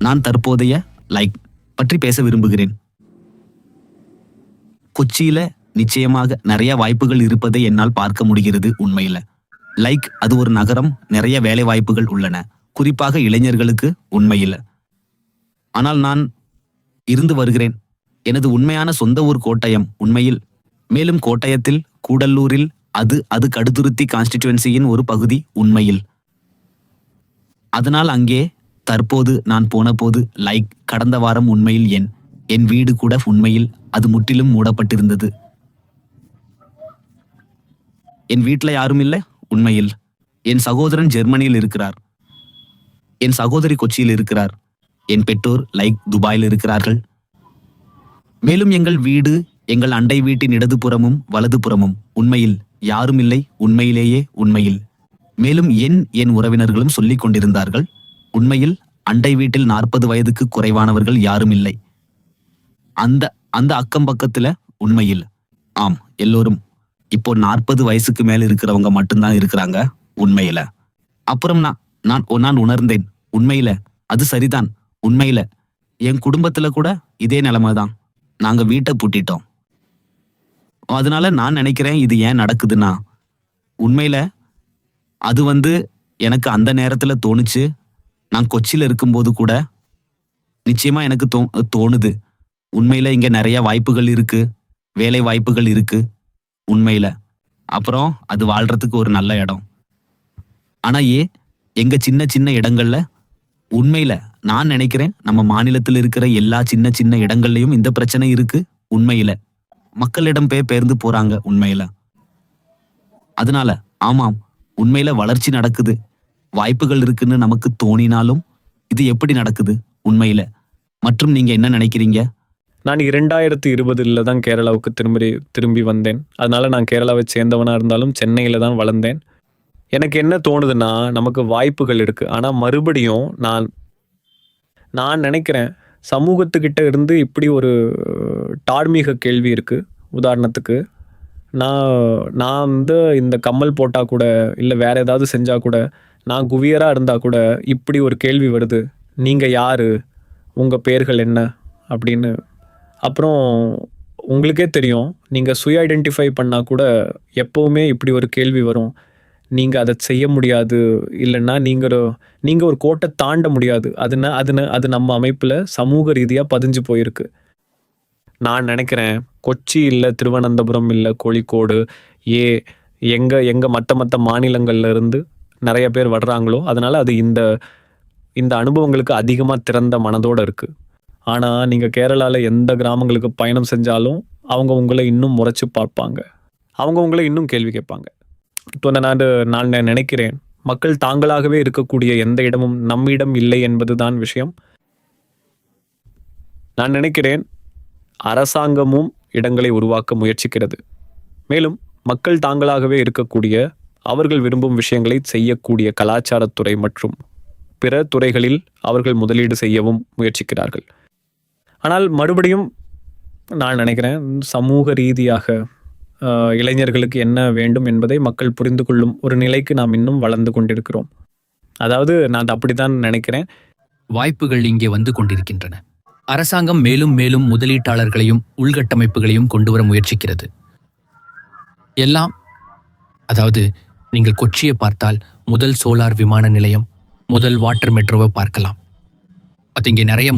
நான் தற்போதைய பற்றி பேச விரும்புகிறேன். கொச்சியில நிச்சயமாக நிறைய வாய்ப்புகள் இருப்பதை என்னால் பார்க்க முடிகிறது. உண்மையில அது ஒரு நகரம், நிறைய வேலை வாய்ப்புகள் உள்ளன, குறிப்பாக இளைஞர்களுக்கு. உண்மையில ஆனால் நான் இருந்து வருகிறேன். எனது உண்மையான சொந்த ஊர் கோட்டயம். உண்மையில் மேலும் கோட்டயத்தில் கூடல்லூரில் அது கடுத்துருத்தி கான்ஸ்டிட்யூவன்சியின் ஒரு பகுதி. உண்மையில் அதனால் அங்கே தற்போது நான் போன போது கடந்த வாரம் உண்மையில் என் வீடு கூட உண்மையில் அது முற்றிலும் மூடப்பட்டிருந்தது. என் வீட்டில் யாரும் இல்லை. உண்மையில் என் சகோதரன் ஜெர்மனியில் இருக்கிறார், என் சகோதரி கொச்சியில் இருக்கிறார், என் பெற்றோர் துபாயில் இருக்கிறார்கள். மேலும் எங்கள் வீடு, எங்கள் அண்டை வீட்டின் இடதுபுறமும் வலதுபுறமும் உண்மையில் யாரும் இல்லை. உண்மையிலேயே உண்மையில் மேலும் என் உறவினர்களும் சொல்லிக் கொண்டிருந்தார்கள். உண்மையில் அண்டை வீட்டில் 40 வயதுக்கு குறைவானவர்கள் யாரும் இல்லை. அந்த அக்கம் பக்கத்துல உண்மையில் ஆம், எல்லோரும் இப்போ 40 வயசுக்கு மேல இருக்கிறவங்க மட்டும்தான் இருக்கிறாங்க. உண்மையில அப்புறம் நான் உணர்ந்தேன். உண்மையில அது சரிதான். உண்மையில என் குடும்பத்துல கூட இதே நிலைமை தான். நாங்க வீட்டை பூட்டிட்டோம். அதனால நான் நினைக்கிறேன், இது ஏன் நடக்குதுன்னா, உண்மையில அது எனக்கு அந்த நேரத்துல தோணுச்சு. நான் கொச்சியில இருக்கும்போது கூட நிச்சயமா எனக்கு தோணுது. உண்மையில இங்க நிறைய வாய்ப்புகள் இருக்கு, வேலை வாய்ப்புகள் இருக்கு. உண்மையில அப்புறம் அது வாழ்றதுக்கு ஒரு நல்ல இடம். ஆனா எங்க சின்ன சின்ன இடங்கள்ல உண்மையில நான் நினைக்கிறேன், நம்ம மாநிலத்தில் இருக்கிற எல்லா சின்ன சின்ன இடங்கள்லயும் இந்த பிரச்சனை இருக்கு. உண்மையில மக்களிடம் பெயர்ந்து போறாங்க. உண்மையில அதனால ஆமாம், உண்மையில வளர்ச்சி நடக்குது, வாய்ப்புகள் இருக்குன்னு நமக்கு தோணினாலும் இது எப்படி நடக்குது உண்மையில? மற்றும் நீங்க என்ன நினைக்கிறீங்க? நான் 2020 தான் கேரளாவுக்கு திரும்பி வந்தேன். அதனால நான் கேரளாவை சேர்ந்தவனா இருந்தாலும் சென்னையில தான் வளர்ந்தேன். எனக்கு என்ன தோணுதுன்னா, நமக்கு வாய்ப்புகள் இருக்கு. ஆனா மறுபடியும் நான் நினைக்கிறேன், சமூகத்துக்கிட்ட இருந்து இப்படி ஒரு தார்மீக கேள்வி இருக்கு. உதாரணத்துக்கு நான் இந்த கம்மல் போட்டா கூட, இல்லை வேற ஏதாவது செஞ்சா கூட, நான் குவியரா இருந்தா கூட இப்படி ஒரு கேள்வி வருது, நீங்க யாரு, உங்க பெயர்கள் என்ன அப்படின்னு. அப்புறம் உங்களுக்கே தெரியும், நீங்க சுய ஐடென்டிஃபை பண்ணா கூட எப்பவுமே இப்படி ஒரு கேள்வி வரும், நீங்க அதை செய்ய முடியாது, இல்லைன்னா நீங்க ஒரு கோட்டை தாண்ட முடியாது. அது நம்ம அமைப்புல சமூக ரீதியா பதிஞ்சு போயிருக்கு. நான் நினைக்கிறேன், கொச்சி இல்லை, திருவனந்தபுரம் இல்லை, கோழிக்கோடு, எங்க மற்ற மாநிலங்கள்ல இருந்து நிறைய பேர் வர்றாங்களோ, அதனால அது இந்த அனுபவங்களுக்கு அதிகமாக திறந்த மனதோடு இருக்கு. ஆனால் நீங்கள் கேரளாவில் எந்த கிராமங்களுக்கு பயணம் செஞ்சாலும் அவங்க உங்களை இன்னும் முறைச்சு பார்ப்பாங்க, அவங்க உங்களை இன்னும் கேள்வி கேட்பாங்க. இப்போ நான் நினைக்கிறேன், மக்கள் தாங்களாகவே இருக்கக்கூடிய எந்த இடமும் நம்மிடம் இல்லை என்பதுதான் விஷயம். நான் நினைக்கிறேன், அரசாங்கமும் இடங்களை உருவாக்க முயற்சிக்கிறது. மேலும் மக்கள் தாங்களாகவே இருக்கக்கூடிய, அவர்கள் விரும்பும் விஷயங்களை செய்யக்கூடிய கலாச்சாரத்துறை மற்றும் பிற துறைகளில் அவர்கள் முதலீடு செய்யவும் முயற்சிக்கிறார்கள். ஆனால் மறுபடியும் நான் நினைக்கிறேன், சமூக ரீதியாக இளைஞர்களுக்கு என்ன வேண்டும் என்பதை மக்கள் புரிந்து கொள்ளும் ஒரு நிலைக்கு நாம் இன்னும் வளர்ந்து கொண்டிருக்கிறோம். அதாவது நான் அப்படித்தான் நினைக்கிறேன். வாய்ப்புகள் இங்கே வந்து கொண்டிருக்கின்றன. அரசாங்கம் மேலும் மேலும் முதலீட்டாளர்களையும் உள்கட்டமைப்புகளையும் கொண்டு வர முயற்சிக்கிறது. எல்லாம், அதாவது நீங்கள் கொச்சியை பார்த்தால் முதல் சோலார் விமான நிலையம், முதல் வாட்டர் மெட்ரோவை பார்க்கலாம். அது இங்கே நிறைய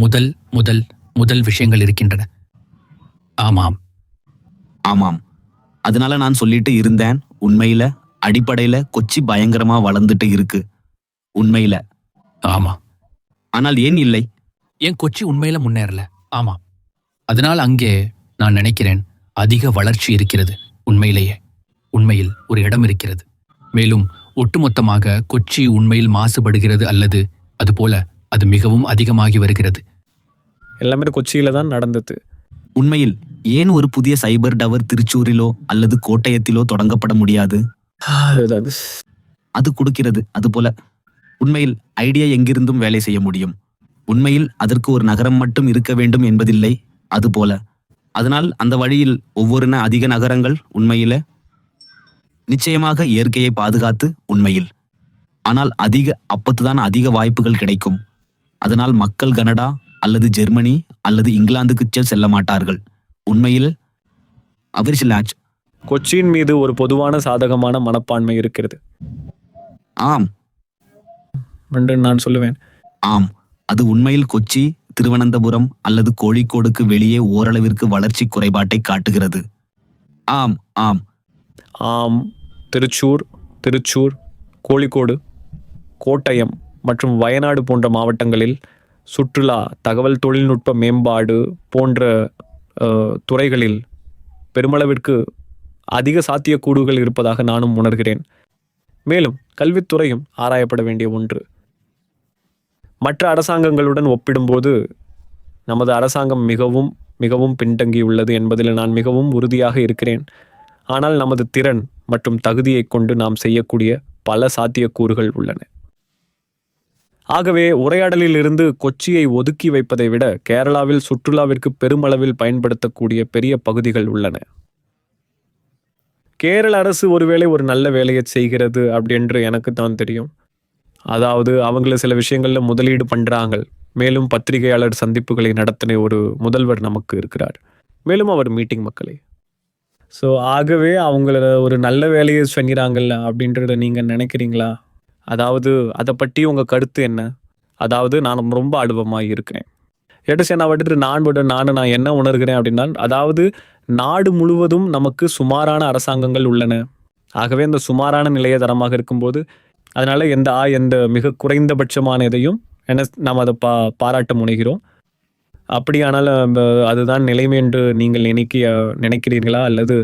முதல் விஷயங்கள் இருக்கின்றன. ஆமாம் ஆமாம், அதனால நான் சொல்லிட்டு இருந்தேன், உண்மையில அடிப்படையில கொச்சி பயங்கரமா வளர்ந்துட்டு இருக்கு. உண்மையில ஆமா. ஆனால் ஏன் இல்லை? ஏன் கொச்சி உண்மையில முன்னேறல? ஆமா, அதனால் அங்கே நான் நினைக்கிறேன் அதிக வளர்ச்சி இருக்கிறது. உண்மையில் ஒரு இடம் இருக்கிறது. மேலும் ஒட்டுமொத்தமாக கொச்சி உண்மையில் மாசுபடுகிறது, அல்லது அதுபோல அது மிகவும் அதிகமாகி வருகிறது. எல்லாமே கொச்சியில தான் நடந்தது. உண்மையில் ஏன் ஒரு புதிய சைபர் டவர் திருச்சூரிலோ அல்லது கோட்டயத்திலோ தொடங்கப்பட முடியாது? அது கொடுக்கிறது. அதுபோல உண்மையில் ஐடியா எங்கிருந்தும் வேலை செய்ய முடியும். உண்மையில் அதற்கு ஒரு நகரம் மட்டும் இருக்க வேண்டும் என்பதில்லை. அதுபோல அதனால் அந்த வழியில் ஒவ்வொரு அதிக நகரங்கள் உண்மையில நிச்சயமாக இயற்கையை பாதுகாத்து உண்மையில், ஆனால் அப்பத்துதான் அதிக வாய்ப்புகள் கிடைக்கும். அதனால் மக்கள் கனடா அல்லது ஜெர்மனி அல்லது இங்கிலாந்துக்கு செல்ல மாட்டார்கள். உண்மையில் அவர்ஷிலாச். கொச்சியின் மீது ஒரு பொதுவான சாதகமான மனப்பான்மை இருக்கிறது ஆம் என்று நான் சொல்லுவேன். ஆம், அது உண்மையில் கொச்சி, திருவனந்தபுரம் அல்லது கோழிக்கோடுக்கு வெளியே ஓரளவிற்கு வளர்ச்சி குறைபாட்டை காட்டுகிறது. ஆம் ஆம் ஆம், திருச்சூர், கோழிக்கோடு, கோட்டயம் மற்றும் வயநாடு போன்ற மாவட்டங்களில் சுற்றுலா, தகவல் தொழில்நுட்ப மேம்பாடு போன்ற துறைகளில் பெருமளவிற்கு அதிக சாத்தியக்கூறுகள் இருப்பதாக நானும் உணர்கிறேன். மேலும் கல்வித்துறையும் ஆராயப்பட வேண்டிய ஒன்று. மற்ற அரசாங்கங்களுடன் ஒப்பிடும்போது நமது அரசாங்கம் மிகவும் மிகவும் பின்தங்கியுள்ளது என்பதில் நான் மிகவும் உறுதியாக இருக்கிறேன். ஆனால் நமது திறன் மற்றும் தகுதியை கொண்டு நாம் செய்யக்கூடிய பல சாத்தியக்கூறுகள் உள்ளன. ஆகவே உரையாடலில் இருந்து கொச்சியை ஒதுக்கி வைப்பதை விட கேரளாவில் சுற்றுலாவிற்கு பெருமளவில் பயன்படுத்தக்கூடிய பெரிய பகுதிகள் உள்ளன. கேரள அரசு ஒருவேளை ஒரு நல்ல வேலையை செய்கிறது அப்படின்று எனக்கு தான் தெரியும். அதாவது அவங்கள சில விஷயங்கள்ல முதலீடு பண்றாங்க. மேலும் பத்திரிகையாளர் சந்திப்புகளை நடத்தின ஒரு முதல்வர் நமக்கு இருக்கிறார். மேலும் அவர் மீட்டிங் மக்களை. ஸோ ஆகவே அவங்கள ஒரு நல்ல வேலையை செய்கிறாங்கல்ல அப்படின்றத நீங்கள் நினைக்கிறீங்களா? அதாவது அதை பற்றி உங்கள் கருத்து என்ன? அதாவது நான் ரொம்ப ஆர்வமாக இருக்கிறேன். நான் என்ன உணர்கிறேன் அப்படின்னா, அதாவது நாடு முழுவதும் நமக்கு சுமாரான அரசாங்கங்கள் உள்ளன. ஆகவே இந்த சுமாரான நிலைய தரமாக இருக்கும்போது அதனால எந்த மிக குறைந்தபட்சமான இதையும் நாம் அதை பாராட்ட முனைகிறோம். அப்படியானால் அதுதான் நிலைமை என்று நீங்கள் நினைக்கிறீர்களா? அல்லது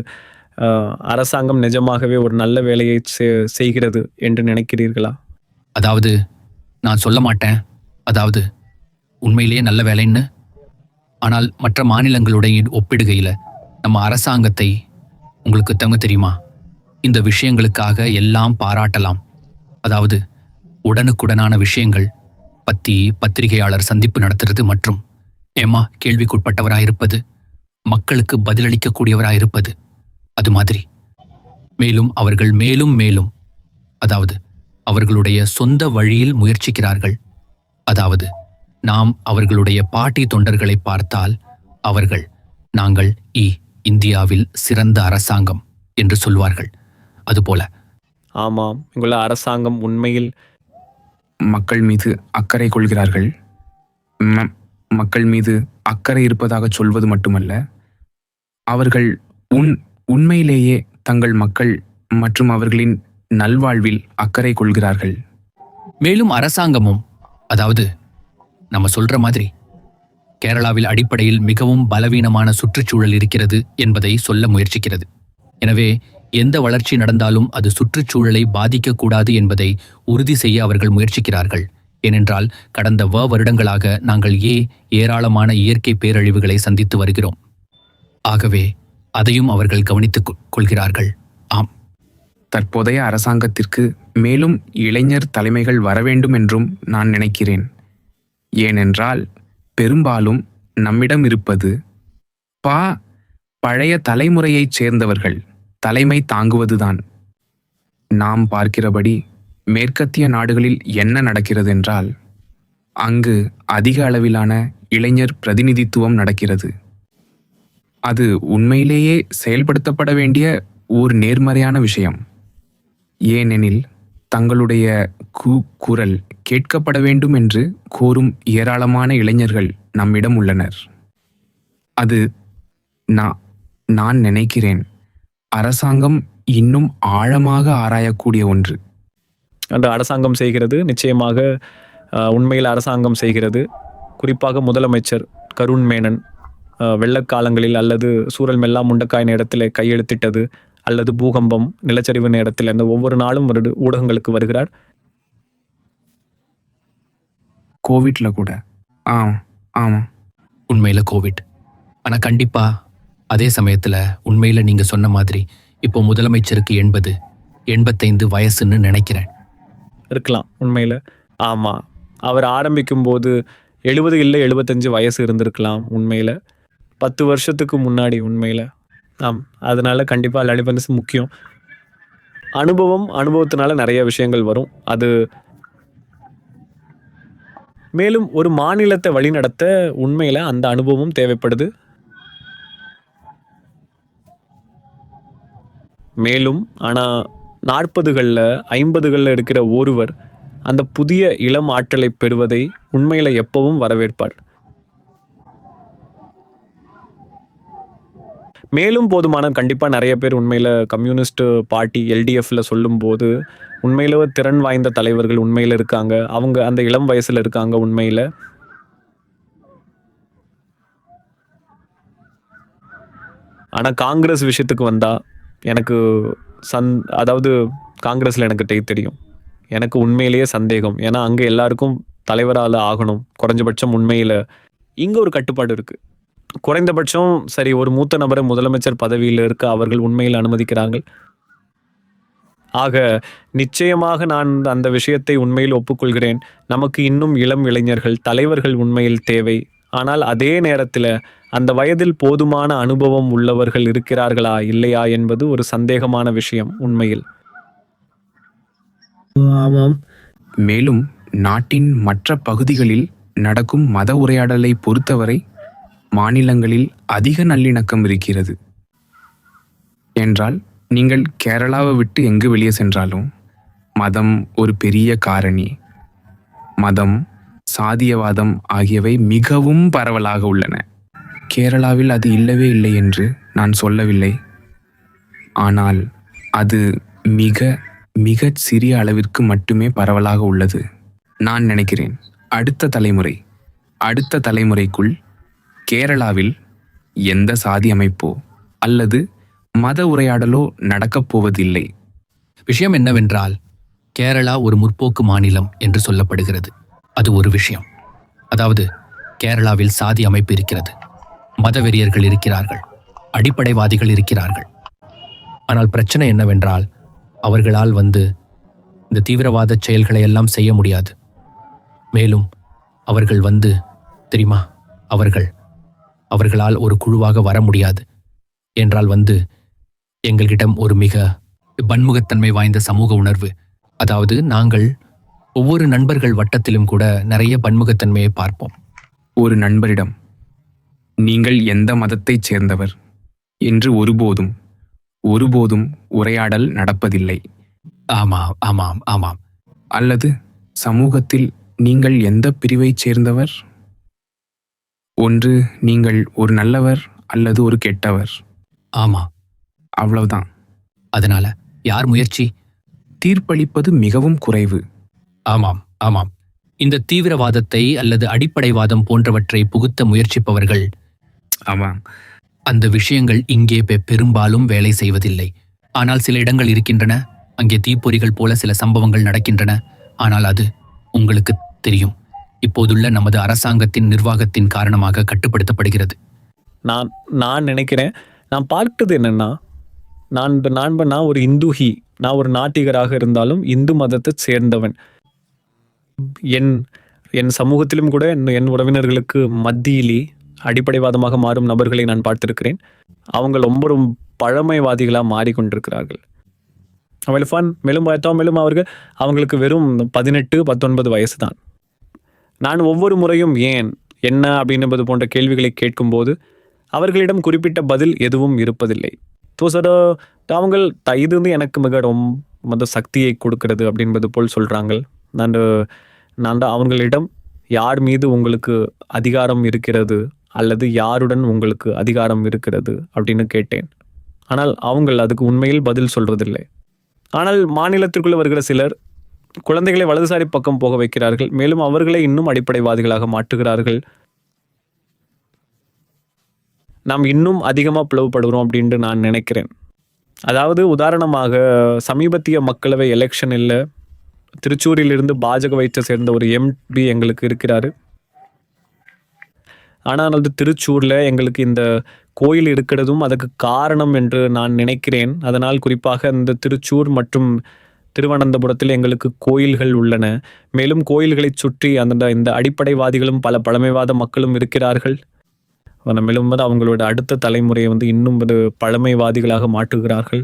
அரசாங்கம் நிஜமாகவே ஒரு நல்ல வேலையை செய்கிறது என்று நினைக்கிறீர்களா? அதாவது நான் சொல்ல மாட்டேன் அதாவது உண்மையிலேயே நல்ல வேலைன்னு. ஆனால் மற்ற மாநிலங்களுடைய ஒப்பிடுகையில் நம்ம அரசாங்கத்தை உங்களுக்கு தெரியுமா, இந்த விஷயங்களுக்காக எல்லாம் பாராட்டலாம். அதாவது உடனுக்குடனான விஷயங்கள் பற்றி பத்திரிகையாளர் சந்திப்பு நடத்துறது மற்றும் கேள்விக்குட்பட்டவராயிருப்பது, மக்களுக்கு பதிலளிக்கக்கூடியவராயிருப்பது, அது மாதிரி. மேலும் அவர்கள் மேலும் மேலும் அதாவது அவர்களுடைய சொந்த வழியில் முயற்சிக்கிறார்கள். அதாவது நாம் அவர்களுடைய பாட்டி தொண்டர்களை பார்த்தால் அவர்கள் நாங்கள் இந்தியாவில் சிறந்த அரசாங்கம் என்று சொல்வார்கள். அதுபோல ஆமாம், உங்கள அரசாங்கம் உண்மையில் மக்கள் மீது அக்கறை கொள்கிறார்கள். மக்கள் மீது அக்கறை இருப்பதாக சொல்வது மட்டுமல்ல, அவர்கள் உண்மையிலேயே தங்கள் மக்கள் மற்றும் அவர்களின் நல்வாழ்வில் அக்கறை கொள்கிறார்கள். மேலும் அரசாங்கமும் அதாவது நம்ம சொல்ற மாதிரி கேரளாவில் அடிப்படையில் மிகவும் பலவீனமான சுற்றுச்சூழல் இருக்கிறது என்பதை சொல்ல முயற்சிக்கிறது. எனவே எந்த வளர்ச்சி நடந்தாலும் அது சுற்றுச்சூழலை பாதிக்கக்கூடாது என்பதை உறுதி செய்ய அவர்கள் முயற்சிக்கிறார்கள். ஏனென்றால் கடந்த வருடங்களாக நாங்கள் ஏராளமான இயற்கை பேரழிவுகளை சந்தித்து வருகிறோம். ஆகவே அதையும் அவர்கள் கவனித்துக் கொள்கிறார்கள். ஆம், தற்போதைய அரசாங்கத்திற்கு மேலும் இளைஞர் தலைமைகள் வரவேண்டும் என்றும் நான் நினைக்கிறேன். ஏனென்றால் பெரும்பாலும் நம்மிடம் இருப்பது பழைய தலைமுறையைச் சேர்ந்தவர்கள் தலைமை தாங்குவதுதான். நாம் பார்க்கிறபடி மேற்கத்திய நாடுகளில் என்ன நடக்கிறது என்றால், அங்கு அதிக அளவிலான இளைஞர் பிரதிநிதித்துவம் நடக்கிறது. அது உண்மையிலேயே செயல்படுத்தப்பட வேண்டிய ஒரு நேர்மறையான விஷயம். ஏனெனில் தங்களுடைய குரல் கேட்கப்பட வேண்டும் என்று கோரும் ஏராளமான இளைஞர்கள் நம்மிடம் உள்ளனர். அது நான் நினைக்கிறேன் அரசாங்கம் இன்னும் ஆழமாக ஆராயக்கூடிய ஒன்று. அந்த அரசாங்கம் செய்கிறது, நிச்சயமாக உண்மையில் அரசாங்கம் செய்கிறது. குறிப்பாக முதலமைச்சர் கருண் மேனன் வெள்ளக்காலங்களில் அல்லது சூழல் மெல்லாம் முண்டக்காய் நேரத்தில் கையெழுத்திட்டது, அல்லது பூகம்பம், நிலச்சரிவு நேரத்தில் அந்த ஒவ்வொரு நாளும் ஊடகங்களுக்கு வருகிறார். கோவிட்ல கூட ஆமாம், உண்மையில கோவிட். ஆனால் கண்டிப்பா அதே சமயத்தில் உண்மையில நீங்க சொன்ன மாதிரி இப்போ முதலமைச்சருக்கு 85 வயசுன்னு நினைக்கிறேன். இருக்கலாம் உண்மையில். ஆமாம், அவர் ஆரம்பிக்கும் போது 70 இல்லை 75 வயசு இருந்திருக்கலாம் உண்மையில், 10 வருஷத்துக்கு முன்னாடி உண்மையில். அதனால கண்டிப்பாக லலிபனஸ் முக்கியம். அனுபவத்தினால நிறைய விஷயங்கள் வரும். அது மேலும் ஒரு மாநிலத்தை வழிநடத்த உண்மையில அந்த அனுபவம் தேவைப்படுது. மேலும் ஆனால் 40களில் 50களில் இருக்கிற ஒருவர் அந்த புதிய இளம் ஆற்றலை பெறுவதை உண்மையில எப்பவும் வரவேற்பார். மேலும் போதுமான கண்டிப்பாக நிறைய பேர் உண்மையில் கம்யூனிஸ்ட் பார்ட்டி எல்டிஎஃப்ல சொல்லும்போது உண்மையில திறன் வாய்ந்த தலைவர்கள் உண்மையில் இருக்காங்க. அவங்க அந்த இளம் வயசுல இருக்காங்க உண்மையில். ஆனால் காங்கிரஸ் விஷயத்துக்கு வந்தா எனக்கு அதாவது காங்கிரஸில் எனக்கு தெரியும். எனக்கு உண்மையிலேயே சந்தேகம். ஏன்னா அங்கே எல்லாருக்கும் தலைவரால் ஆகணும். குறைஞ்சபட்சம் உண்மையில் இங்கே ஒரு கட்டுப்பாடு இருக்குது. குறைந்தபட்சம் சரி, ஒரு மூத்த நபரை முதலமைச்சர் பதவியில் இருக்க அவர்கள் உண்மையில் அனுமதிக்கிறார்கள். ஆக நிச்சயமாக நான் அந்த விஷயத்தை உண்மையில் ஒப்புக்கொள்கிறேன். நமக்கு இன்னும் இளம் இளைஞர்கள் தலைவர்கள் உண்மையில் தேவை. ஆனால் அதே நேரத்தில் அந்த வயதில் போதுமான அனுபவம் உள்ளவர்கள் இருக்கிறார்களா இல்லையா என்பது ஒரு சந்தேகமான விஷயம் உண்மையில். ஆமாம். மேலும் நாட்டின் மற்ற பகுதிகளில் நடக்கும் மத உரையாடலை பொறுத்தவரை மாநிலங்களில் அதிக நல்லிணக்கம் இருக்கிறது என்றால் நீங்கள் கேரளாவை விட்டு எங்கு வெளியே சென்றாலும் மதம் ஒரு பெரிய காரணி. மதம், சாதியவாதம் ஆகியவை மிகவும் பரவலாக உள்ளன. கேரளாவில் அது இல்லவே இல்லை என்று நான் சொல்லவில்லை. ஆனால் அது மிக மிக சிறிய அளவிற்கு மட்டுமே பரவலாக உள்ளது. நான் நினைக்கிறேன் அடுத்த தலைமுறைக்குள் கேரளாவில் எந்த சாதி அமைப்போ அல்லது மத உரையாடலோ நடக்கப் போவதில்லை. விஷயம் என்னவென்றால், கேரளா ஒரு முற்போக்கு மாநிலம் என்று சொல்லப்படுகிறது. அது ஒரு விஷயம். அதாவது கேரளாவில் சாதி அமைப்பு இருக்கிறது, மதவெறியர்கள் இருக்கிறார்கள், அடிப்படைவாதிகள் இருக்கிறார்கள். ஆனால் பிரச்சனை என்னவென்றால், அவர்களால் இந்த தீவிரவாத செயல்களை எல்லாம் செய்ய முடியாது. மேலும் அவர்கள் தெரியுமா, அவர்களால் ஒரு குழுவாக வர முடியாது என்றால் எங்களிடம் ஒரு மிக பன்முகத்தன்மை வாய்ந்த சமூக உணர்வு. அதாவது நாங்கள் ஒவ்வொரு நண்பர்கள் வட்டத்திலும் கூட நிறைய பன்முகத்தன்மையை பார்ப்போம். ஒரு நண்பரிடம் நீங்கள் எந்த மதத்தைச் சேர்ந்தவர் என்று ஒருபோதும் உரையாடல் நடப்பதில்லை. ஆமாம் ஆமாம் ஆமாம். அல்லது சமூகத்தில் நீங்கள் எந்த பிரிவைச் சேர்ந்தவர், ஒன்று நீங்கள் ஒரு நல்லவர் அல்லது ஒரு கெட்டவர். ஆமாம், அவ்வளவுதான். அதனால யார் முயற்சி தீர்ப்பளிப்பது மிகவும் குறைவு. ஆமாம் ஆமாம். இந்த தீவிரவாதத்தை அல்லது அடிப்படைவாதம் போன்றவற்றை புகுத்த முயற்சிப்பவர்கள், ஆமாம், அந்த விஷயங்கள் இங்கே பெரும்பாலும் வேலை செய்வதில்லை. ஆனால் சில இடங்கள் இருக்கின்றன, அங்கே தீப்பொறிகள் போல சில சம்பவங்கள் நடக்கின்றன. ஆனால் அது உங்களுக்கு தெரியும், இப்போதுள்ள நமது அரசாங்கத்தின் நிர்வாகத்தின் காரணமாக கட்டுப்படுத்தப்படுகிறது. நான் நினைக்கிறேன், நான் பார்த்தது என்னன்னா, நான் ஒரு இந்துஹி, நான் ஒரு நாத்திகராக இருந்தாலும் இந்து மதத்தை சேர்ந்தவன். என் சமூகத்திலும் கூட என் உறவினர்களுக்கு மத்தியிலே அடிப்படைவாதமாக மாறும் நபர்களை நான் பார்த்திருக்கிறேன். அவங்க ரொம்ப பழமைவாதிகளாக மாறிக்கொண்டிருக்கிறார்கள். மேலும் அவங்களுக்கு வெறும் 18-19 வயசு தான். நான் ஒவ்வொரு முறையும் ஏன் என்ன அப்படின்னுவது போன்ற கேள்விகளை கேட்கும்போது அவர்களிடம் குறிப்பிட்ட பதில் எதுவும் இருப்பதில்லை. அவங்க இது எனக்கு மிக ரொம்ப சக்தியை கொடுக்கிறது அப்படின்பது போல் சொல்கிறாங்க. நான் அவங்களிடம் யார் மீது உங்களுக்கு அதிகாரம் இருக்கிறது அல்லது யாருடன் உங்களுக்கு அதிகாரம் இருக்கிறது அப்படின்னு கேட்டேன். ஆனால் அவங்க அதுக்கு உண்மையில் பதில் சொல்வதில்லை. ஆனால் மாநிலத்திற்குள் வருகிற சிலர் குழந்தைகளை வலதுசாரி பக்கம் போக வைக்கிறார்கள். மேலும் அவர்களை இன்னும் அடிப்படைவாதிகளாக மாற்றுகிறார்கள். நாம் இன்னும் அதிகமாக பிளவுபடுகிறோம் அப்படின்ட்டு நான் நினைக்கிறேன். அதாவது உதாரணமாக சமீபத்திய மக்களவை எலெக்ஷனில் திருச்சூரிலிருந்து பாஜகவை சேர்ந்த ஒரு எம்பி எங்களுக்கு இருக்கிறாரு. ஆனால் அது திருச்சூரில் எங்களுக்கு இந்த கோயில் இருக்கிறதும் அதுக்கு காரணம் என்று நான் நினைக்கிறேன். அதனால் குறிப்பாக இந்த திருச்சூர் மற்றும் திருவனந்தபுரத்தில் எங்களுக்கு கோயில்கள் உள்ளன. மேலும் கோயில்களை சுற்றி இந்த அடிப்படைவாதிகளும் பல பழமைவாத மக்களும் இருக்கிறார்கள். மேலும் அவங்களோட அடுத்த தலைமுறையை இன்னும் பழமைவாதிகளாக மாற்றுகிறார்கள்.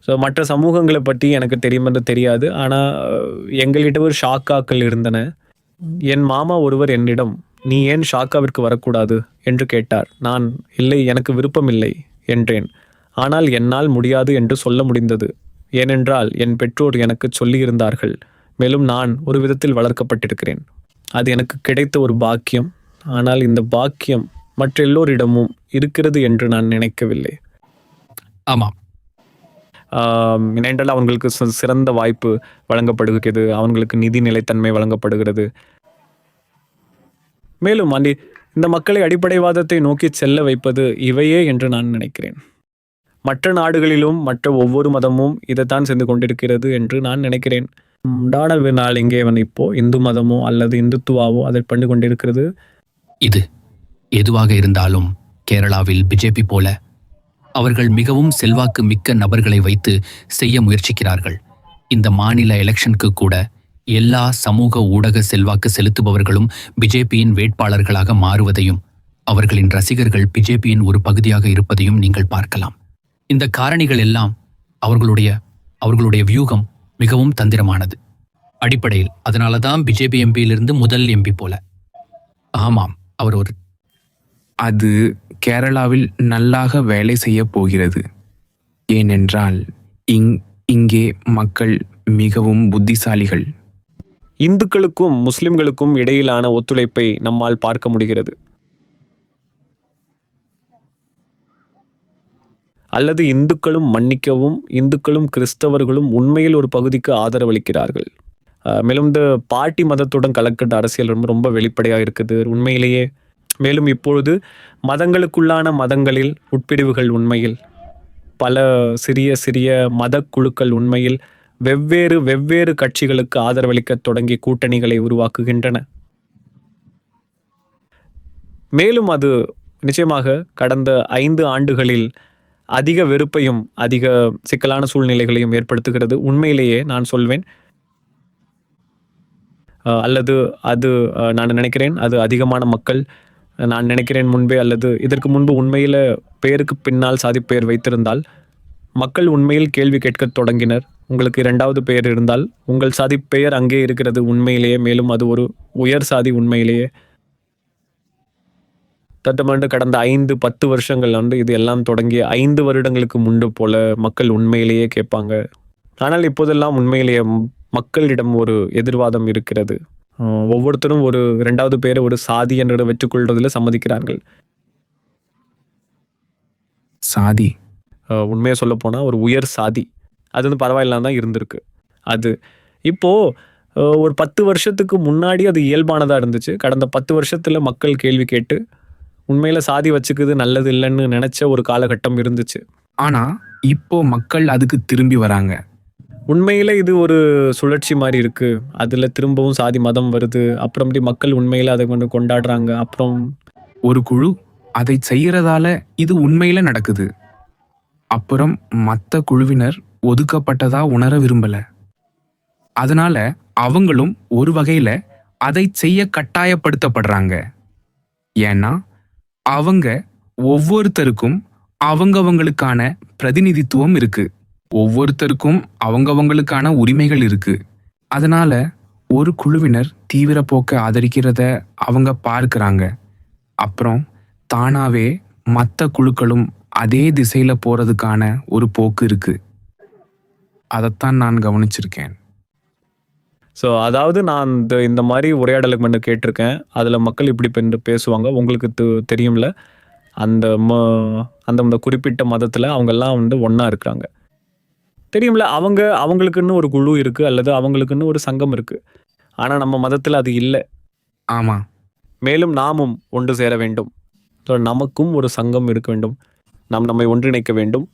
ஸோ மற்ற சமூகங்களை பற்றி எனக்கு தெரியுமென்று தெரியாது. ஆனால் எங்களிடம் ஒரு ஷாக்காக்கள் இருந்தன. என் மாமா ஒருவர் என்னிடம், நீ ஏன் ஷாக்காவிற்கு வரக்கூடாது என்று கேட்டார். நான், இல்லை, எனக்கு விருப்பமில்லை என்றேன். ஆனால் என்னால் முடியாது என்று சொல்ல முடிந்தது. ஏனென்றால் என் பெற்றோர் எனக்கு சொல்லியிருந்தார்கள். மேலும் நான் ஒரு விதத்தில் வளர்க்கப்பட்டிருக்கிறேன். அது எனக்கு கிடைத்த ஒரு பாக்கியம். ஆனால் இந்த பாக்கியம் மற்ற எல்லோரிடமும் இருக்கிறது என்று நான் நினைக்கவில்லை. ஆமாம். ஏனென்றால் அவங்களுக்கு சிறந்த வாய்ப்பு வழங்கப்படுகிறது, அவங்களுக்கு நிதி நிலைத்தன்மை வழங்கப்படுகிறது. மேலும் இந்த மக்களை அடிப்படைவாதத்தை நோக்கி செல்ல வைப்பது இவையே என்று நான் நினைக்கிறேன். மற்ற நாடுகளிலும் மற்ற ஒவ்வொரு மதமும் இதைத்தான் செய்து கொண்டிருக்கிறது என்று நான் நினைக்கிறேன். நாள் இங்கே இப்போ இந்து மதமோ அல்லது இந்துத்துவாவோ அதை பண்ணி கொண்டிருக்கிறது. இது எதுவாக இருந்தாலும் கேரளாவில் பிஜேபி போல அவர்கள் மிகவும் செல்வாக்கு மிக்க நபர்களை வைத்து செய்ய முயற்சிக்கிறார்கள். இந்த மாநில எலெக்ஷனுக்கு கூட எல்லா சமூக ஊடக செல்வாக்கு செலுத்துபவர்களும் பிஜேபியின் வேட்பாளர்களாக மாறுவதையும் அவர்களின் ரசிகர்கள் பிஜேபியின் ஒரு பகுதியாக இருப்பதையும் நீங்கள் பார்க்கலாம். இந்த காரணிகள் எல்லாம் அவர்களுடைய வியூகம் மிகவும் தந்திரமானது. அடிப்படையில் அதனால தான் பிஜேபி எம்பியிலிருந்து முதல் எம்பி போல. ஆமாம், அவர் ஒரு அது கேரளாவில் நல்லாக வேலை செய்ய போகிறது. ஏனென்றால் இங்கே மக்கள் மிகவும் புத்திசாலிகள். இந்துக்களுக்கும் முஸ்லிம்களுக்கும் இடையிலான ஒத்துழைப்பை நம்மால் பார்க்க முடிகிறது. அல்லது இந்துக்களும் மன்னிக்கவும், இந்துக்களும் கிறிஸ்தவர்களும் உண்மையில் ஒரு பகுதிக்கு ஆதரவளிக்கிறார்கள். மேலும் இந்த பார்ட்டி மதத்துடன் கலக்கின்ற அரசியல் ரொம்ப வெளிப்படையாக இருக்குது உண்மையிலேயே. மேலும் இப்பொழுது மதங்களில் உட்பிரிவுகள் உண்மையில் பல சிறிய சிறிய மத குழுக்கள் உண்மையில் வெவ்வேறு கட்சிகளுக்கு ஆதரவளிக்க தொடங்கி கூட்டணிகளை உருவாக்குகின்றன. மேலும் அது நிச்சயமாக கடந்த 5 ஆண்டுகளில் அதிக வெறுப்பையும் அதிக சிக்கலான சூழ்நிலைகளையும் ஏற்படுத்துகிறது. உண்மையிலேயே நான் சொல்வேன், அல்லது அது நான் நினைக்கிறேன் அது அதிகமான மக்கள், நான் நினைக்கிறேன் முன்பே அல்லது இதற்கு முன்பு உண்மையில் பெயருக்கு பின்னால் சாதி பெயர் வைத்திருந்தால் மக்கள் உண்மையில் கேள்வி கேட்க தொடங்கினர். உங்களுக்கு 2வது பெயர் இருந்தால் உங்கள் சாதி பெயர் அங்கே இருக்கிறது உண்மையிலேயே, மேலும் அது ஒரு உயர் சாதி உண்மையிலேயே. தட்டமாண்டு கடந்த 5-10 வருஷங்கள் இது எல்லாம் தொடங்கிய 5 வருடங்களுக்கு முன்பு போல மக்கள் உண்மையிலேயே கேட்பாங்க. ஆனால் இப்போதெல்லாம் உண்மையிலேயே மக்களிடம் ஒரு எதிர்வாதம் இருக்கிறது. ஒவ்வொருத்தரும் ஒரு 2வது பேரை ஒரு சாதி என்ற வெற்றுக்கொள்வதில் சம்மதிக்கிறார்கள். சாதி உண்மையை சொல்ல போனால் ஒரு உயர் சாதி அது பரவாயில்லாம் தான் இருந்திருக்கு. அது இப்போது ஒரு 10 வருஷத்துக்கு முன்னாடி அது இயல்பானதாக இருந்துச்சு. கடந்த 10 வருஷத்தில் மக்கள் கேள்வி கேட்டு உண்மையில் சாதி வச்சுக்குது நல்லது இல்லைன்னு நினச்ச ஒரு காலகட்டம் இருந்துச்சு. ஆனால் இப்போ மக்கள் அதுக்கு திரும்பி வராங்க. உண்மையில் இது ஒரு சுழற்சி மாதிரி இருக்குது. அதில் திரும்பவும் சாதி மதம் வருது. அப்புறம் மக்கள் உண்மையில் அதை கொண்டாடுறாங்க. அப்புறம் ஒரு குழு அதை செய்யறதால இது உண்மையில நடக்குது. அப்புறம் மற்ற குழுவினர் ஒதுக்கப்பட்டதா உணர விரும்பல. அதனால அவங்களும் ஒரு வகையில அதை செய்ய கட்டாயப்படுத்தப்படுறாங்க. ஏன்னா அவங்க ஒவ்வொருத்தருக்கும் அவங்கவங்களுக்கான பிரதிநிதித்துவம் இருக்கு, ஒவ்வொருத்தருக்கும் அவங்கவங்களுக்கான உரிமைகள் இருக்கு. அதனால ஒரு குழுவினர் தீவிர போக்க ஆதரிக்கிறத அவங்க பார்க்கறாங்க. அப்புறம் தானாவே மற்ற குழுக்களும் அதே திசையில போறதுக்கான ஒரு போக்கு இருக்கு. அதைத்தான் நான் கவனிச்சிருக்கேன். ஸோ அதாவது நான் இந்த மாதிரி உரையாடலுக்கு மட்டும் கேட்டிருக்கேன். அதில் மக்கள் இப்படி பேசுவாங்க. உங்களுக்கு தெரியும்ல, அந்த குறிப்பிட்ட மதத்தில் அவங்கெல்லாம் ஒன்றா இருக்கிறாங்க. தெரியும்ல, அவங்களுக்குன்னு ஒரு குழு இருக்குது அல்லது அவங்களுக்குன்னு ஒரு சங்கம் இருக்குது. ஆனால் நம்ம மதத்தில் அது இல்லை. ஆமாம். மேலும் நாமும் ஒன்று சேர வேண்டும். ஸோ நமக்கும் ஒரு சங்கம் இருக்க வேண்டும், நம்மை ஒன்றிணைக்க வேண்டும்.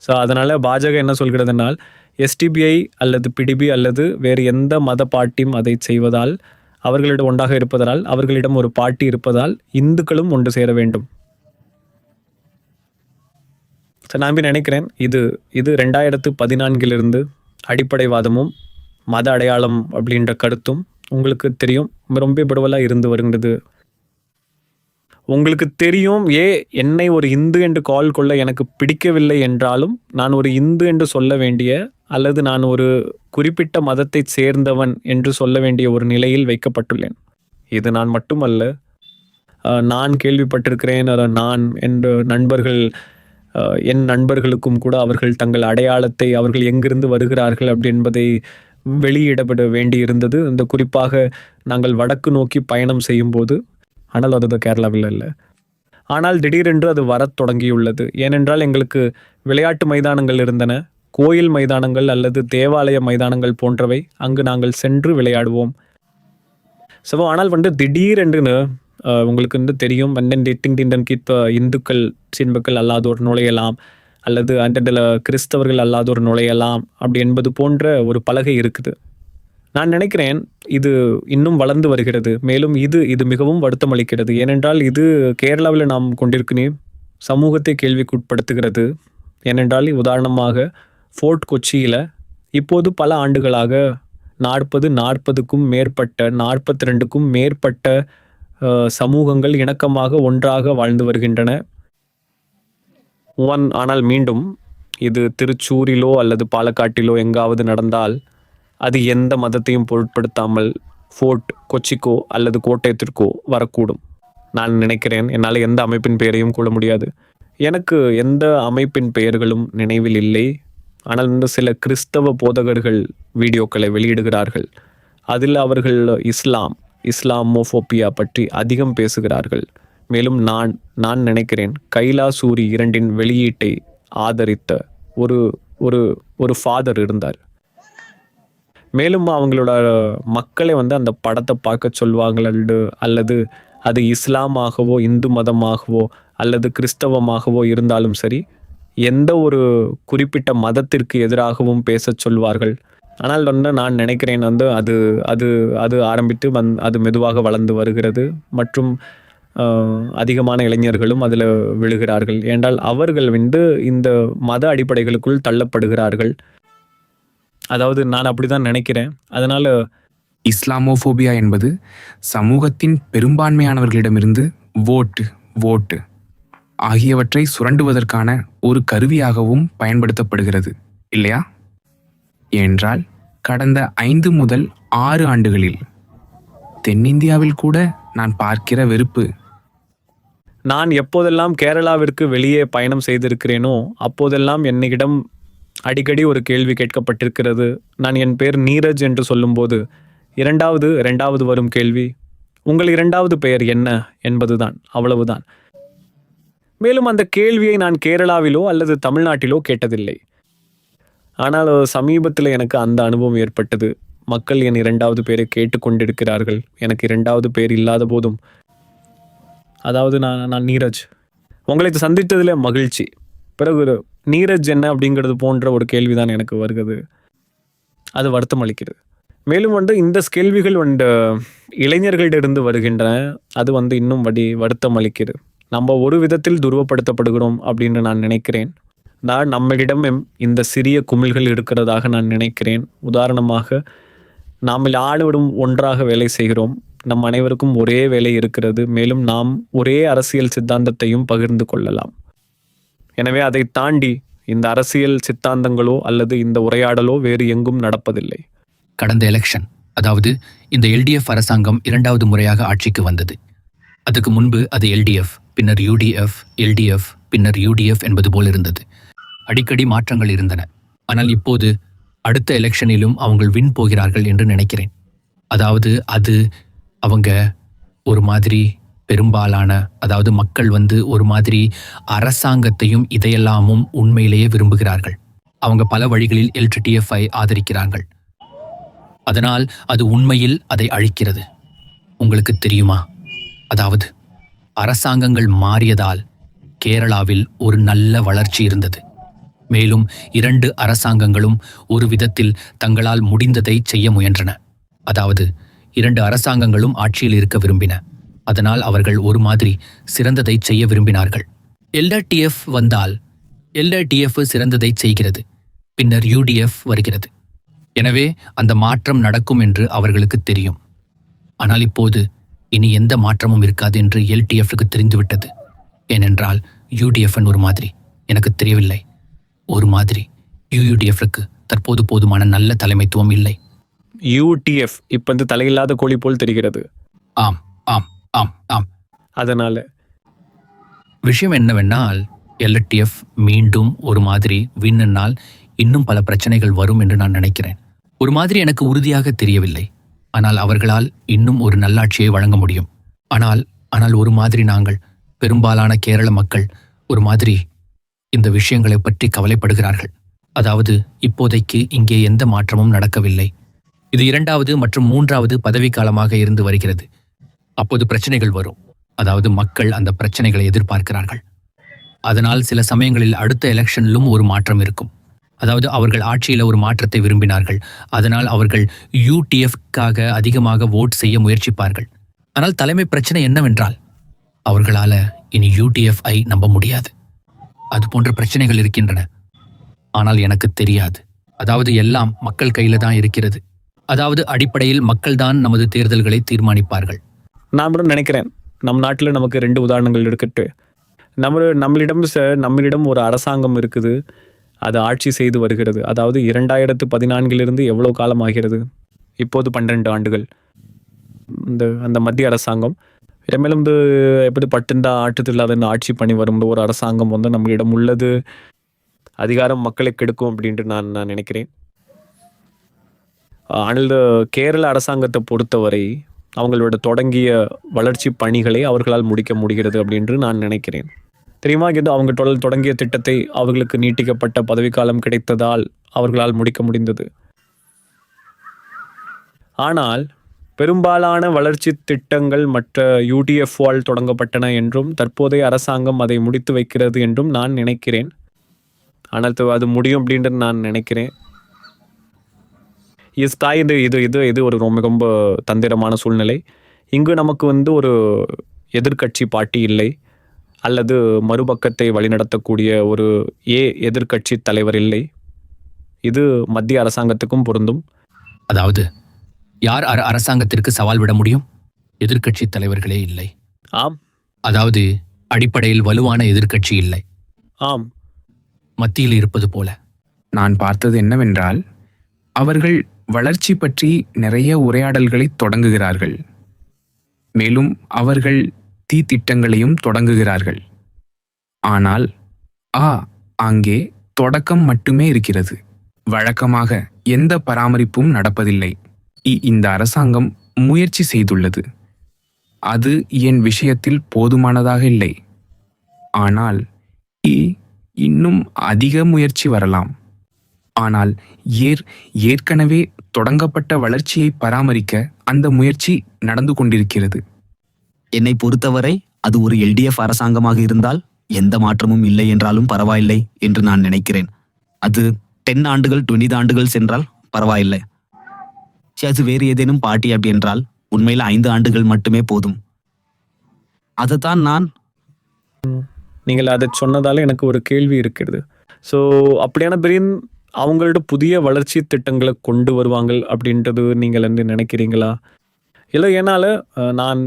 ஸோ அதனால் பாஜக என்ன சொல்கிறதுனால், எஸ்டிபிஐ அல்லது பிடிபி அல்லது வேறு எந்த மத பார்ட்டியும் அதை செய்வதால், அவர்களிடம் ஒன்றாக இருப்பதால், அவர்களிடம் ஒரு பார்ட்டி இருப்பதால் இந்துக்களும் ஒன்று சேர வேண்டும். ஸோ நான் நினைக்கிறேன் இது 2014 அடிப்படைவாதமும் மத அடையாளம் அப்படின்ற கருத்தும் உங்களுக்கு தெரியும் ரொம்ப பரவலாக இருந்து வருகிறது. உங்களுக்கு தெரியும், என்னை ஒரு இந்து என்று கால் கொள்ள எனக்கு பிடிக்கவில்லை என்றாலும் நான் ஒரு இந்து என்று சொல்ல வேண்டிய அல்லது நான் ஒரு குறிப்பிட்ட மதத்தைச் சேர்ந்தவன் என்று சொல்ல வேண்டிய ஒரு நிலையில் வைக்கப்பட்டுள்ளேன். இது நான் மட்டுமல்ல, நான் கேள்விப்பட்டிருக்கிறேன். நான் என்ற நண்பர்கள், என் நண்பர்களுக்கும் கூட அவர்கள் தங்கள் அடையாளத்தை, அவர்கள் எங்கிருந்து வருகிறார்கள் அப்படி என்பதை வெளியிடப்பட வேண்டி இருந்தது. இந்த குறிப்பாக நாங்கள் வடக்கு நோக்கி பயணம் செய்யும்போது. ஆனால் அது கேரளாவில் இல்லை. ஆனால் திடீரென்று அது வரத் தொடங்கியுள்ளது. ஏனென்றால் எங்களுக்கு விளையாட்டு மைதானங்கள் இருந்தன, கோயில் மைதானங்கள் அல்லது தேவாலய மைதானங்கள் போன்றவை. அங்கு நாங்கள் சென்று விளையாடுவோம். ஸோ ஆனால் திடீரென்று உங்களுக்கு தெரியும், இப்போ இந்துக்கள் சின்பக்கள் அல்லாதோர் நுழையலாம் அல்லது அந்த கிறிஸ்தவர்கள் அல்லாதோர் நுழையலாம் அப்படி என்பது போன்ற ஒரு பலகை இருக்குது. நான் நினைக்கிறேன் இது இன்னும் வளர்ந்து வருகிறது. மேலும் இது மிகவும் வருத்தம் அளிக்கிறது. ஏனென்றால் இது கேரளாவில் நாம் கொண்டிருக்கிறேன் சமூகத்தை கேள்விக்குட்படுத்துகிறது. ஏனென்றால் உதாரணமாக ஃபோர்ட் கொச்சியில் இப்போது பல ஆண்டுகளாக 40க்கும் மேற்பட்ட 42க்கும் மேற்பட்ட சமூகங்கள் இணக்கமாக ஒன்றாக வாழ்ந்து வருகின்றன. ஆனால் மீண்டும் இது திருச்சூரிலோ அல்லது பாலக்காட்டிலோ எங்காவது நடந்தால் அது எந்த மதத்தையும் பொருட்படுத்தாமல் ஃபோர்ட் கொச்சிக்கோ அல்லது கோட்டயத்திற்கோ வரக்கூடும். நான் நினைக்கிறேன், என்னால் எந்த அமைப்பின் பெயரையும் கூற முடியாது. எனக்கு எந்த அமைப்பின் பெயர்களும் நினைவில் இல்லை. ஆனால் சில கிறிஸ்தவ போதகர்கள் வீடியோக்களை வெளியிடுகிறார்கள். அதில் அவர்கள் இஸ்லாமோஃபோபியா பற்றி அதிகம் பேசுகிறார்கள். மேலும் நான் நினைக்கிறேன் கைலாசூரி 2 வெளியீட்டை ஆதரித்த ஒரு ஃபாதர் இருந்தார். மேலும் அவங்களோட மக்களை அந்த படத்தை பார்க்க சொல்வாங்க, அல்லது அது இஸ்லாமாகவோ இந்து மதமாகவோ அல்லது கிறிஸ்தவமாகவோ இருந்தாலும் சரி, எந்த ஒரு குறிப்பிட்ட மதத்திற்கு எதிராகவும் பேச சொல்வார்கள். ஆனால் நான் நினைக்கிறேன் அது அது அது ஆரம்பித்து அது மெதுவாக வளர்ந்து வருகிறது மற்றும் அதிகமான இளைஞர்களும் அதில் விழுகிறார்கள். ஏனென்றால் அவர்கள் இந்த மத அடிப்படைகளுக்குள் தள்ளப்படுகிறார்கள். அதாவது நான் அப்படிதான் நினைக்கிறேன். அதனால இஸ்லாமோஃபோபியா என்பது சமூகத்தின் பெரும்பான்மையானவர்களிடமிருந்து ஓட்டு ஆகியவற்றை சுரண்டுவதற்கான ஒரு கருவியாகவும் பயன்படுத்தப்படுகிறது இல்லையா? என்றால் கடந்த 5 முதல் 6 ஆண்டுகளில் தென்னிந்தியாவில் கூட நான் பார்க்கிற வெறுப்பு. நான் எப்போதெல்லாம் கேரளாவிற்கு வெளியே பயணம் செய்திருக்கிறேனோ அப்போதெல்லாம் என்னிடம் அடிக்கடி ஒரு கேள்வி கேட்கப்பட்டிருக்கிறது. நான் என் பேர் நீரஜ் என்று சொல்லும்போது இரண்டாவது வரும் கேள்வி, உங்கள் 2வது பெயர் என்ன என்பதுதான். அவ்வளவுதான். மேலும் அந்த கேள்வியை நான் கேரளாவிலோ அல்லது தமிழ்நாட்டிலோ கேட்டதில்லை. ஆனால் சமீபத்தில் எனக்கு அந்த அனுபவம் ஏற்பட்டது. மக்கள் என் 2வது பெயரை கேட்டுக்கொண்டிருக்கிறார்கள். எனக்கு 2வது பெயர் இல்லாத போதும். அதாவது நான் நீரஜ். உங்களை சந்தித்ததில் மகிழ்ச்சி. பிறகு நீரஜ் என்ன அப்படிங்கிறது போன்ற ஒரு கேள்விதான் எனக்கு வருகிறது. அது வருத்தம் அளிக்கிறது. மேலும் இந்த கேள்விகள் இளைஞர்களிடமிருந்து வருகின்றன. அது இன்னும் வருத்தம் அளிக்கிறது. நம்ம ஒரு விதத்தில் துருவப்படுத்தப்படுகிறோம் அப்படின்னு நான் நினைக்கிறேன். நம்மளிடம் இந்த சிறிய குமிழ்கள் இருக்கிறதாக நான் நினைக்கிறேன். உதாரணமாக நாம் ஆளுவிடும் ஒன்றாக வேலை செய்கிறோம். நம் அனைவருக்கும் ஒரே வேலை இருக்கிறது. மேலும் நாம் ஒரே அரசியல் சித்தாந்தத்தையும் பகிர்ந்து கொள்ளலாம். எனவே அதை தாண்டி இந்த அரசியல் சித்தாந்தங்களோ அல்லது இந்த உரையாடலோ வேறு எங்கும் நடப்பதில்லை. கடந்த எலெக்ஷன், அதாவது இந்த எல்டிஎஃப் அரசாங்கம் 2வது முறையாக ஆட்சிக்கு வந்தது. அதுக்கு முன்பு அது எல்டிஎஃப், பின்னர் யூடிஎஃப், எல்டிஎஃப், பின்னர் யூடிஎஃப் என்பது போல் இருந்தது. அடிக்கடி மாற்றங்கள் இருந்தன. ஆனால் இப்போது அடுத்த எலெக்ஷனிலும் அவங்க வின் போகிறார்கள் என்று நினைக்கிறேன். அதாவது அது அவங்க ஒரு மாதிரி பெரும்பாலான, அதாவது மக்கள் ஒரு மாதிரி அரசாங்கத்தையும் இதையெல்லாமும் உண்மையிலேயே விரும்புகிறார்கள். அவங்க பல வழிகளில் எல்டிஎஃப்ஐ ஆதரிக்கிறார்கள். அதனால் அது உண்மையில் அதை அழிக்கிறது. உங்களுக்கு தெரியுமா, அதாவது அரசாங்கங்கள் மாறியதால் கேரளாவில் ஒரு நல்ல வளர்ச்சி இருந்தது. மேலும் 2 அரசாங்கங்களும் ஒரு விதத்தில் தங்களால் முடிந்ததை செய்ய முயன்றன. அதாவது 2 அரசாங்கங்களும் ஆட்சியில் இருக்க விரும்பின. அதனால் அவர்கள் ஒரு மாதிரி சிறந்ததை செய்ய விரும்பினார்கள். எல்டிஎஃப் வந்தால் எல்டிஎஃப் சிறந்ததை செய்கிறது, பின்னர் யூடிஎஃப் வருகிறது. எனவே அந்த மாற்றம் நடக்கும் என்று அவர்களுக்கு தெரியும். ஆனால் இப்போது இனி எந்த மாற்றமும் இருக்காது என்று எல்டிஎஃப்க்கு தெரிந்துவிட்டது. ஏனென்றால் யூடிஎஃப்என் ஒரு மாதிரி, எனக்கு தெரியவில்லை. ஒரு மாதிரி யூடிஎஃப்க்கு தற்போது போதுமான நல்ல தலைமைத்துவம் இல்லை. யூடிஎஃப் இப்போ வந்து தலையில்லாத கோழி போல் தெரிகிறது. ஆம் ஆம் ஆம் ஆம். அதனால விஷயம் என்னவென்றால் எல்டிஎஃப் மீண்டும் ஒரு மாதிரி வின்னால் இன்னும் பல பிரச்சனைகள் வரும் என்று நான் நினைக்கிறேன். ஒரு மாதிரி எனக்கு உறுதியாக தெரியவில்லை. ஆனால் அவர்களால் இன்னும் ஒரு நல்லாட்சியை வழங்க முடியும். ஆனால் ஒரு மாதிரி நாங்கள் பெரும்பாலான கேரள மக்கள் ஒரு மாதிரி இந்த விஷயங்களை பற்றி கவலைப்படுகிறார்கள். அதாவது இப்போதைக்கு இங்கே எந்த மாற்றமும் நடக்கவில்லை. இது 2வது மற்றும் 3வது பதவிக்காலமாக இருந்து வருகிறது. அப்போது பிரச்சனைகள் வரும். அதாவது மக்கள் அந்த பிரச்சனைகளை எதிர்பார்க்கிறார்கள். அதனால் சில சமயங்களில் அடுத்த எலெக்ஷனிலும் ஒரு மாற்றம் இருக்கும். அதாவது அவர்கள் ஆட்சியில் ஒரு மாற்றத்தை விரும்பினார்கள். அதனால் அவர்கள் யூடிஎஃப்காக அதிகமாக ஓட் செய்ய முயற்சிப்பார்கள். ஆனால் தலைமை பிரச்சனை என்னவென்றால் அவர்களால் இனி யூடிஎஃப்ஐ நம்ப முடியாது. அது போன்ற பிரச்சனைகள் இருக்கின்றன. ஆனால் எனக்கு தெரியாது. அதாவது எல்லாம் மக்கள் கையில் தான் இருக்கிறது. அதாவது அடிப்படையில் மக்கள் தான் நமது தேர்தல்களை தீர்மானிப்பார்கள். நான் கூட நினைக்கிறேன், நம் நாட்டில் நமக்கு 2 உதாரணங்கள் இருக்கட்டு. நம்மளிடம் ஒரு அரசாங்கம் இருக்குது, அது ஆட்சி செய்து வருகிறது. அதாவது 2014 எவ்வளோ காலம் ஆகிறது? இப்போது 12 ஆண்டுகள். அந்த மத்திய அரசாங்கம் இடமேலும் எப்படி பட்டுண்டா ஆட்டத்தில்லாத ஆட்சி பண்ணி வரும் ஒரு அரசாங்கம் வந்து நம்மளிடம் உள்ளது. அதிகாரம் மக்களை கெடுக்கும் அப்படின்ட்டு நான் நினைக்கிறேன். ஆனால் கேரள அரசாங்கத்தை பொறுத்தவரை அவங்களோட தொடங்கிய வளர்ச்சி பணிகளை அவர்களால் முடிக்க முடிகிறது அப்படின்று நான் நினைக்கிறேன். தெரியுமா, இது அவங்க தொடங்கிய திட்டத்தை அவர்களுக்கு நீட்டிக்கப்பட்ட பதவிக்காலம் கிடைத்ததால் அவர்களால் முடிக்க முடிந்தது. ஆனால் பெரும்பாலான வளர்ச்சி திட்டங்கள் மற்ற யூடிஎஃப்ஆல் தொடங்கப்பட்டன என்றும் தற்போதைய அரசாங்கம் அதை முடித்து வைக்கிறது என்றும் நான் நினைக்கிறேன். ஆனால் அது முடியும் அப்படின்ட்டு நான் நினைக்கிறேன். இது ஒரு ரொம்ப தந்திரமான சூழ்நிலை. இங்கு நமக்கு வந்து ஒரு எதிர்க்கட்சி பார்ட்டி இல்லை, அல்லது மறுபக்கத்தை வழிநடத்தக்கூடிய ஒரு எதிர்க்கட்சி தலைவர் இல்லை. இது மத்திய அரசாங்கத்துக்கும் பொருந்தும். அதாவது யார் அரசாங்கத்திற்கு சவால் விட முடியும்? எதிர்க்கட்சி தலைவர்களே இல்லை. ஆம். அதாவது அடிப்படையில் வலுவான எதிர்க்கட்சி இல்லை. ஆம், மத்தியில் இருப்பது போல. நான் பார்த்தது என்னவென்றால், அவர்கள் வளர்ச்சி பற்றி நிறைய உரையாடல்களை தொடங்குகிறார்கள். மேலும் அவர்கள் திட்டங்களையும் தொடங்குகிறார்கள். ஆனால் அங்கே தொடக்கம் மட்டுமே இருக்கிறது. வழக்கமாக எந்த பராமரிப்பும் நடப்பதில்லை. இந்த அரசாங்கம் முயற்சி செய்துள்ளது. அது என் விஷயத்தில் போதுமானதாக இல்லை. ஆனால் இன்னும் அதிக முயற்சி வரலாம். ஆனால் ஏற்கனவே தொடங்கப்பட்ட வளர்ச்சியை பராமரிக்க அந்த முயற்சி நடந்து கொண்டிருக்கிறது. என்னை பொறுத்தவரை அது ஒரு எல்டிஎஃப் அரசாங்கமாக இருந்தால் எந்த மாற்றமும் இல்லை என்றாலும் பரவாயில்லை என்று நான் நினைக்கிறேன். அது 10 ஆண்டுகள் 20 ஆண்டுகள் சென்றால் பரவாயில்லை. அது வேறு ஏதேனும் பார்ட்டி அப்படி என்றால் உண்மையில் 5 ஆண்டுகள் மட்டுமே போதும். அதைத்தான் நீங்கள் அதை சொன்னதால எனக்கு ஒரு கேள்வி இருக்கிறது. ஸோ அப்படியான பெரிய அவங்களோட புதிய வளர்ச்சி திட்டங்களை கொண்டு வருவாங்க அப்படின்றது நீங்கள் வந்து நினைக்கிறீங்களா? இல்லை, ஏன்னால் நான்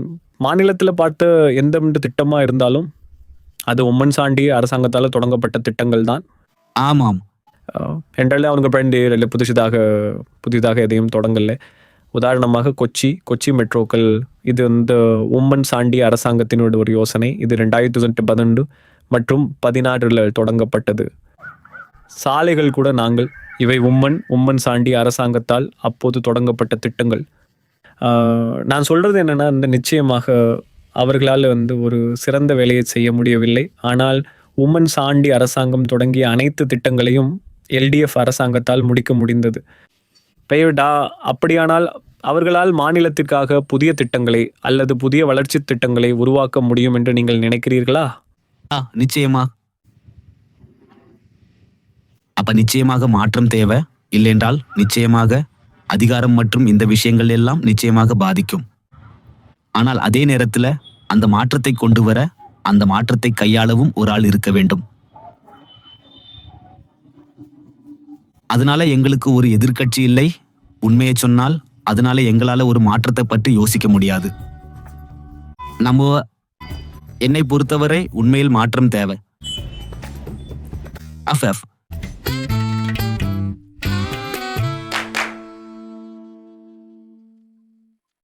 மாநிலத்தில் பார்த்த எந்த திட்டமாக இருந்தாலும் அது உம்மன் சாண்டி அரசாங்கத்தால் தொடங்கப்பட்ட திட்டங்கள் தான். ஆமாம். என்றாலே அவங்க பயந்து புதிதாக எதையும் தொடங்கலை. உதாரணமாக கொச்சி மெட்ரோக்கள், இது இந்த உம்மன் சாண்டி அரசாங்கத்தினோட ஒரு யோசனை. இது 2012 மற்றும் 2016 தொடங்கப்பட்டது. சாலைகள் கூட இவை உம்மன் சாண்டி அரசாங்கத்தால் அப்போது தொடங்கப்பட்ட திட்டங்கள். நான் சொல்கிறது என்னென்னா, இந்த நிச்சயமாக அவர்களால் வந்து ஒரு சிறந்த வேலையை செய்ய முடியவில்லை. ஆனால் உம்மன் சாண்டி அரசாங்கம் தொடங்கிய அனைத்து திட்டங்களையும் எல்டிஎஃப் அரசாங்கத்தால் முடிக்க முடிந்தது. அப்படியானால் அவர்களால் மாநிலத்திற்காக புதிய திட்டங்களை அல்லது புதிய வளர்ச்சி திட்டங்களை உருவாக்க முடியும் என்று நீங்கள் நினைக்கிறீர்களா? நிச்சயமா. அப்ப நிச்சயமாக மாற்றம் தேவை. இல்லையென்றால் நிச்சயமாக அதிகாரம் மற்றும் இந்த விஷயங்கள் எல்லாம் நிச்சயமாக பாதிக்கும். ஆனால் அதே நேரத்தில் அந்த மாற்றத்தை கொண்டு வர, அந்த மாற்றத்தை கையாளவும் ஒரு ஆள் இருக்க வேண்டும். அதனால எங்களுக்கு ஒரு எதிர்க்கட்சி இல்லை. உண்மையை சொன்னால் அதனால எங்களால ஒரு மாற்றத்தை பற்றி யோசிக்க முடியாது. நம்ம என்னை பொறுத்தவரை உண்மையில் மாற்றம் தேவை. அஃப்